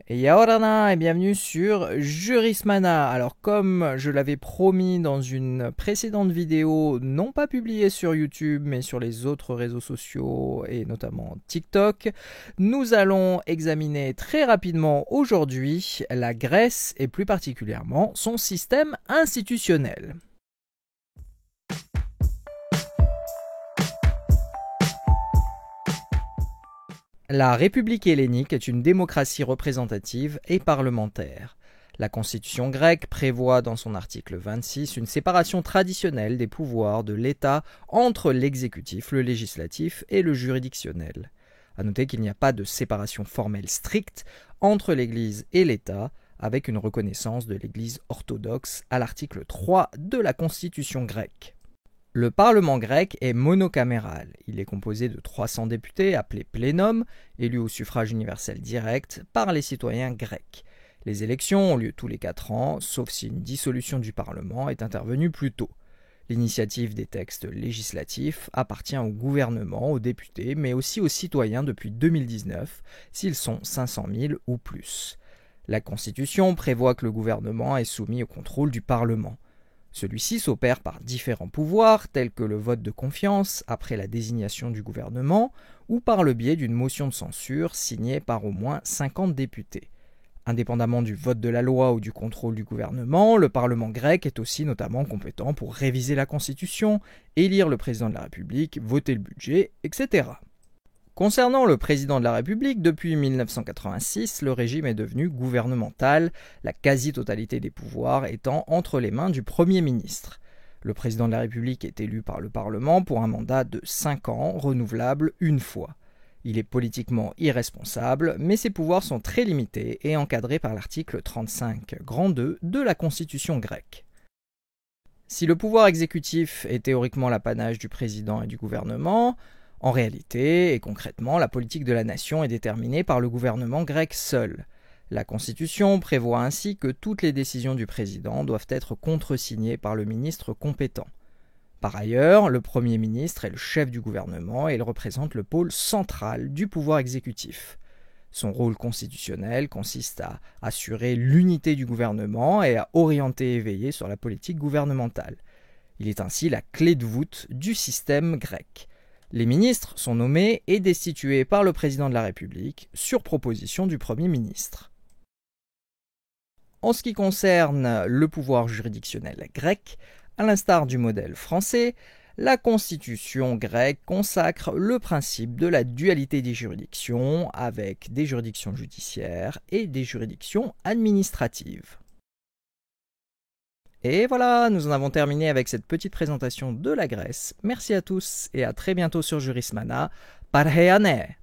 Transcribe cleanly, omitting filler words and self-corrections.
Et Yaorana et bienvenue sur Jurismana. Alors comme je l'avais promis dans une précédente vidéo, non pas publiée sur YouTube mais sur les autres réseaux sociaux et notamment TikTok, nous allons examiner très rapidement aujourd'hui la Grèce et plus particulièrement son système institutionnel. La République hellénique est une démocratie représentative et parlementaire. La constitution grecque prévoit dans son article 26 une séparation traditionnelle des pouvoirs de l'État entre l'exécutif, le législatif et le juridictionnel. A noter qu'il n'y a pas de séparation formelle stricte entre l'Église et l'État, avec une reconnaissance de l'Église orthodoxe à l'article 3 de la constitution grecque. Le Parlement grec est monocaméral. Il est composé de 300 députés appelés plénum, élus au suffrage universel direct par les citoyens grecs. Les élections ont lieu tous les 4 ans, sauf si une dissolution du Parlement est intervenue plus tôt. L'initiative des textes législatifs appartient au gouvernement, aux députés, mais aussi aux citoyens depuis 2019, s'ils sont 500 000 ou plus. La Constitution prévoit que le gouvernement est soumis au contrôle du Parlement. Celui-ci s'opère par différents pouvoirs, tels que le vote de confiance après la désignation du gouvernement, ou par le biais d'une motion de censure signée par au moins 50 députés. Indépendamment du vote de la loi ou du contrôle du gouvernement, le Parlement grec est aussi notamment compétent pour réviser la Constitution, élire le président de la République, voter le budget, etc. Concernant le président de la République, depuis 1986, le régime est devenu gouvernemental, la quasi-totalité des pouvoirs étant entre les mains du Premier ministre. Le président de la République est élu par le Parlement pour un mandat de 5 ans, renouvelable une fois. Il est politiquement irresponsable, mais ses pouvoirs sont très limités et encadrés par l'article 35, grand 2 de la Constitution grecque. Si le pouvoir exécutif est théoriquement l'apanage du président et du gouvernement, en réalité et concrètement, la politique de la nation est déterminée par le gouvernement grec seul. La Constitution prévoit ainsi que toutes les décisions du président doivent être contresignées par le ministre compétent. Par ailleurs, le Premier ministre est le chef du gouvernement et il représente le pôle central du pouvoir exécutif. Son rôle constitutionnel consiste à assurer l'unité du gouvernement et à orienter et veiller sur la politique gouvernementale. Il est ainsi la clé de voûte du système grec. Les ministres sont nommés et destitués par le président de la République sur proposition du Premier ministre. En ce qui concerne le pouvoir juridictionnel grec, à l'instar du modèle français, la constitution grecque consacre le principe de la dualité des juridictions avec des juridictions judiciaires et des juridictions administratives. Et voilà, nous en avons terminé avec cette petite présentation de la Grèce. Merci à tous et à très bientôt sur Jurismana. Parhéane!